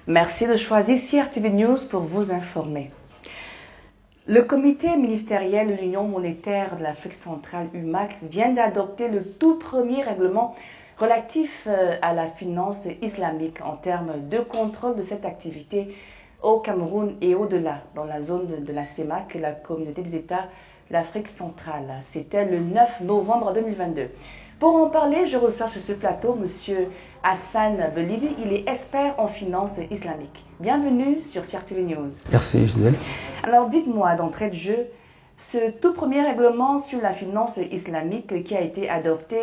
Merci de choisir CRTV News pour vous informer. Le comité ministériel de l'Union monétaire de l'Afrique centrale, UMAC, vient d'adopter le tout premier règlement relatif à la finance islamique en termes de contrôle de cette activité au Cameroun et au-delà, dans la zone de la CEMAC, la communauté des États de l'Afrique centrale. C'était le 9 novembre 2022. Pour en parler, je reçois sur ce plateau M. Hassan Belibi. Il est expert en finance islamique. Bienvenue sur CRTV News. Merci Gisèle. Alors dites-moi d'entrée de jeu, ce tout premier règlement sur la finance islamique qui a été adopté,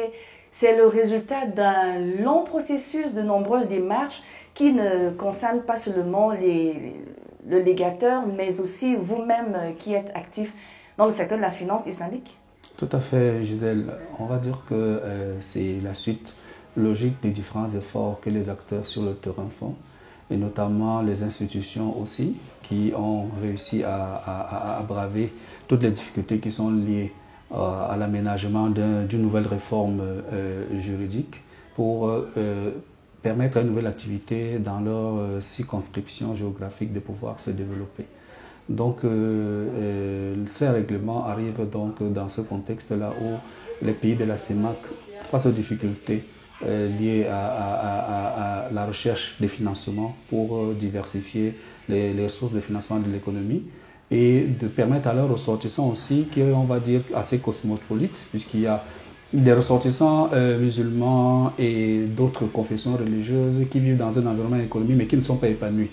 c'est le résultat d'un long processus de nombreuses démarches qui ne concernent pas seulement le légateur, mais aussi vous-même qui êtes actif dans le secteur de la finance islamique? Tout à fait Gisèle. On va dire que c'est la suite logique des différents efforts que les acteurs sur le terrain font, et notamment les institutions aussi, qui ont réussi à braver toutes les difficultés qui sont liées à l'aménagement d'une nouvelle réforme juridique pour permettre à une nouvelle activité dans leur circonscription géographique de pouvoir se développer. Donc ce règlement arrive donc dans ce contexte-là où les pays de la CEMAC, face aux difficultés liées à la recherche des financements pour diversifier les ressources de financement de l'économie, et de permettre à leurs ressortissants aussi, qui on va dire assez cosmopolites, puisqu'il y a des ressortissants musulmans et d'autres confessions religieuses qui vivent dans un environnement économique mais qui ne sont pas épanouis.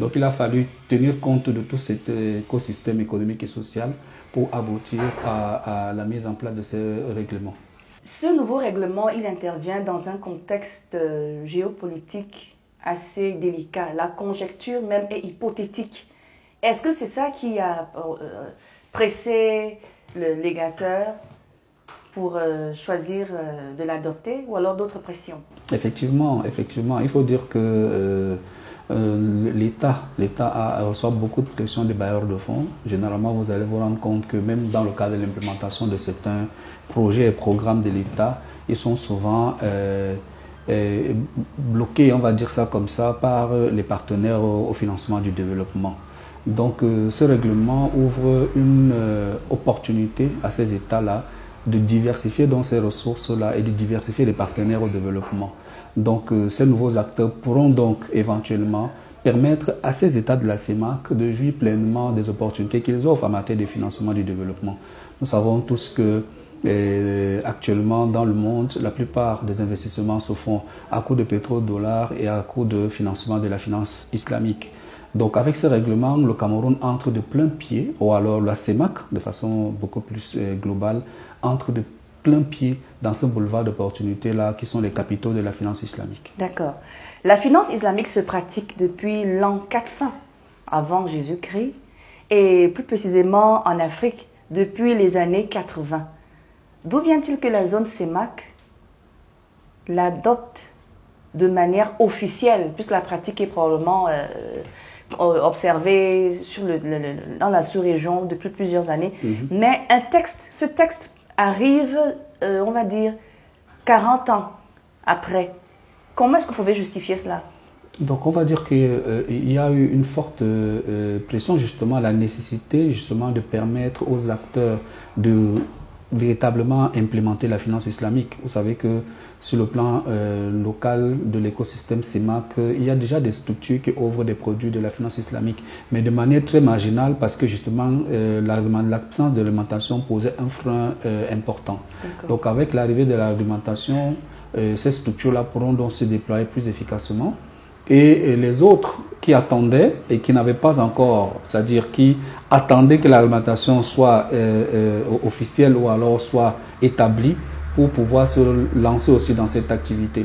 Donc il a fallu tenir compte de tout cet écosystème économique et social pour aboutir à la mise en place de ce règlement. Ce nouveau règlement, il intervient dans un contexte géopolitique assez délicat. La conjecture même est hypothétique. Est-ce que c'est ça qui a pressé le légateur pour choisir de l'adopter, ou alors d'autres pressions? Effectivement, il faut dire que l'État reçoit beaucoup de pressions des bailleurs de fonds. Généralement, vous allez vous rendre compte que même dans le cadre de l'implémentation de certains projets et programmes de l'État, ils sont souvent bloqués, on va dire ça comme ça, par les partenaires au financement du développement. Donc ce règlement ouvre une opportunité à ces États-là de diversifier dans ces ressources-là et de diversifier les partenaires au développement. Donc ces nouveaux acteurs pourront donc éventuellement permettre à ces États de la CEMAC de jouir pleinement des opportunités qu'ils offrent en matière de financement du développement. Nous savons tous que actuellement dans le monde, la plupart des investissements se font à coût de pétrole-dollar et à coût de financement de la finance islamique. Donc avec ce règlement, le Cameroun entre de plein pied, ou alors la CEMAC, de façon beaucoup plus globale, entre de plein pied dans ce boulevard d'opportunités-là qui sont les capitaux de la finance islamique. D'accord. La finance islamique se pratique depuis l'an 400 avant Jésus-Christ, et plus précisément en Afrique depuis les années 80. D'où vient-il que la zone CEMAC l'adopte de manière officielle, puisque la pratique est probablement observée dans la sous-région depuis plusieurs années. Mais ce texte arrive, on va dire, 40 ans après. Comment est-ce que vous pouvez justifier cela? Donc on va dire qu'il y a eu une forte pression justement à la nécessité justement de permettre aux acteurs de véritablement implémenter la finance islamique. Vous savez que sur le plan local de l'écosystème CEMAC, il y a déjà des structures qui offrent des produits de la finance islamique, mais de manière très marginale parce que justement l'absence de réglementation posait un frein important. Donc avec l'arrivée de la réglementation, ces structures-là pourront donc se déployer plus efficacement. Et les autres qui attendaient et qui n'avaient pas encore, c'est-à-dire qui attendaient que la réglementation soit officielle ou alors soit établie pour pouvoir se lancer aussi dans cette activité.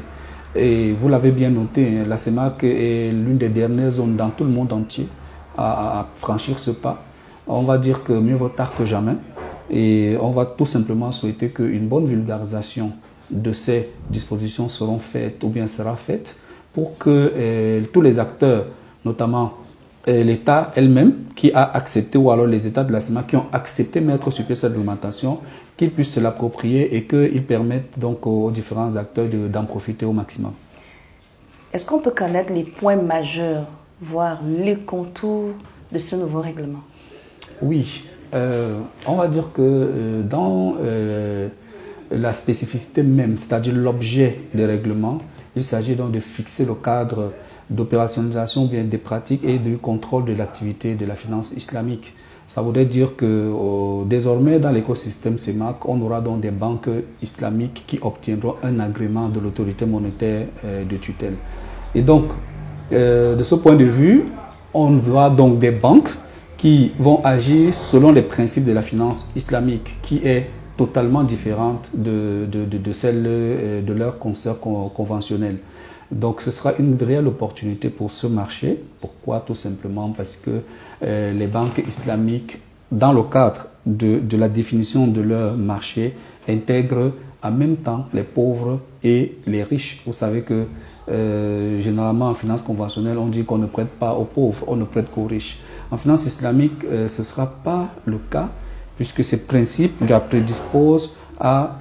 Et vous l'avez bien noté, la CEMAC est l'une des dernières zones dans tout le monde entier à franchir ce pas. On va dire que mieux vaut tard que jamais, et on va tout simplement souhaiter qu'une bonne vulgarisation de ces dispositions seront faites ou bien sera faite, pour que tous les acteurs, notamment l'État elle-même, qui a accepté, ou alors les États de la CEMAC qui ont accepté mettre sur pied cette réglementation, qu'ils puissent se l'approprier et qu'ils permettent donc aux différents acteurs d'en profiter au maximum. Est-ce qu'on peut connaître les points majeurs voir les contours de ce nouveau règlement? Oui, on va dire que dans la spécificité même, c'est-à-dire l'objet des règlements, il s'agit donc de fixer le cadre d'opérationnalisation bien des pratiques et du contrôle de l'activité de la finance islamique. Ça voudrait dire que désormais dans l'écosystème CEMAC, on aura donc des banques islamiques qui obtiendront un agrément de l'autorité monétaire de tutelle. Et donc, de ce point de vue, on voit donc des banques qui vont agir selon les principes de la finance islamique, qui est totalement différente de celle de leurs consoeurs conventionnels. Donc ce sera une réelle opportunité pour ce marché. Pourquoi? Tout simplement parce que les banques islamiques, dans le cadre de la définition de leur marché, intègrent en même temps les pauvres et les riches. Vous savez que généralement en finance conventionnelle, on dit qu'on ne prête pas aux pauvres, on ne prête qu'aux riches. En finance islamique, ce ne sera pas le cas, puisque ces principes la prédisposent à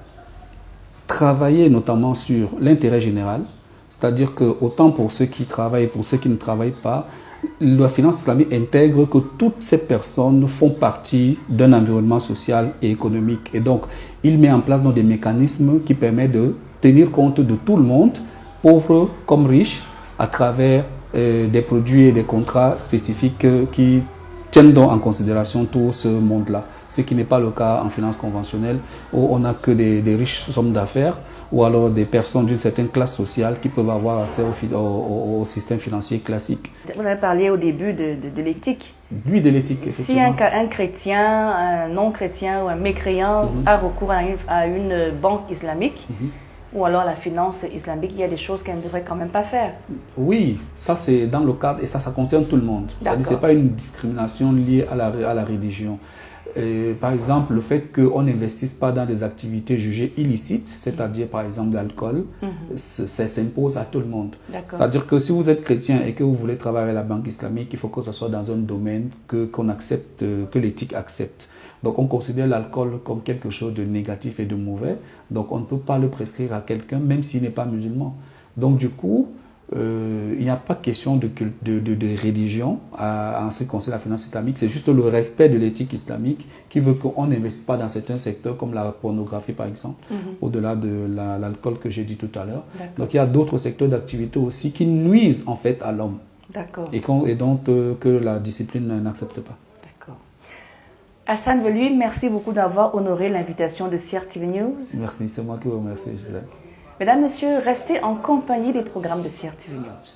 travailler notamment sur l'intérêt général, c'est-à-dire que autant pour ceux qui travaillent et pour ceux qui ne travaillent pas, la finance islamique intègre que toutes ces personnes font partie d'un environnement social et économique. Et donc, il met en place donc des mécanismes qui permettent de tenir compte de tout le monde, pauvres comme riches, à travers des produits et des contrats spécifiques qui tiennent donc en considération tout ce monde-là. Ce qui n'est pas le cas en finance conventionnelle, où on n'a que des riches hommes d'affaires ou alors des personnes d'une certaine classe sociale qui peuvent avoir accès au système financier classique. Vous avez parlé au début de l'éthique. Oui, de l'éthique, effectivement. Si un chrétien, un non-chrétien ou un mécréant a recours à une banque islamique, ou alors la finance islamique, il y a des choses qu'elle ne devrait quand même pas faire. Oui, ça c'est dans le cadre, et ça concerne tout le monde. C'est-à-dire que ce n'est pas une discrimination liée à la religion. Par exemple, le fait qu'on n'investisse pas dans des activités jugées illicites, c'est-à-dire par exemple l'alcool, ça s'impose à tout le monde. C'est-à-dire que si vous êtes chrétien et que vous voulez travailler à la banque islamique, il faut que ce soit dans un domaine qu'on accepte, que l'éthique accepte. Donc on considère l'alcool comme quelque chose de négatif et de mauvais, donc on ne peut pas le prescrire à quelqu'un même s'il n'est pas musulman. Donc du coup, il n'y a pas question de religion en ce qui concerne la finance islamique, c'est juste le respect de l'éthique islamique qui veut qu'on n'investisse pas dans certains secteurs comme la pornographie par exemple, au-delà de l'alcool que j'ai dit tout à l'heure. Donc il y a d'autres secteurs d'activité aussi qui nuisent en fait à l'homme et dont que la discipline n'accepte pas. Hassan Velui, merci beaucoup d'avoir honoré l'invitation de CRTV News. Merci, c'est moi qui vous remercie, Gisèle. Mesdames, Messieurs, restez en compagnie des programmes de CRTV News.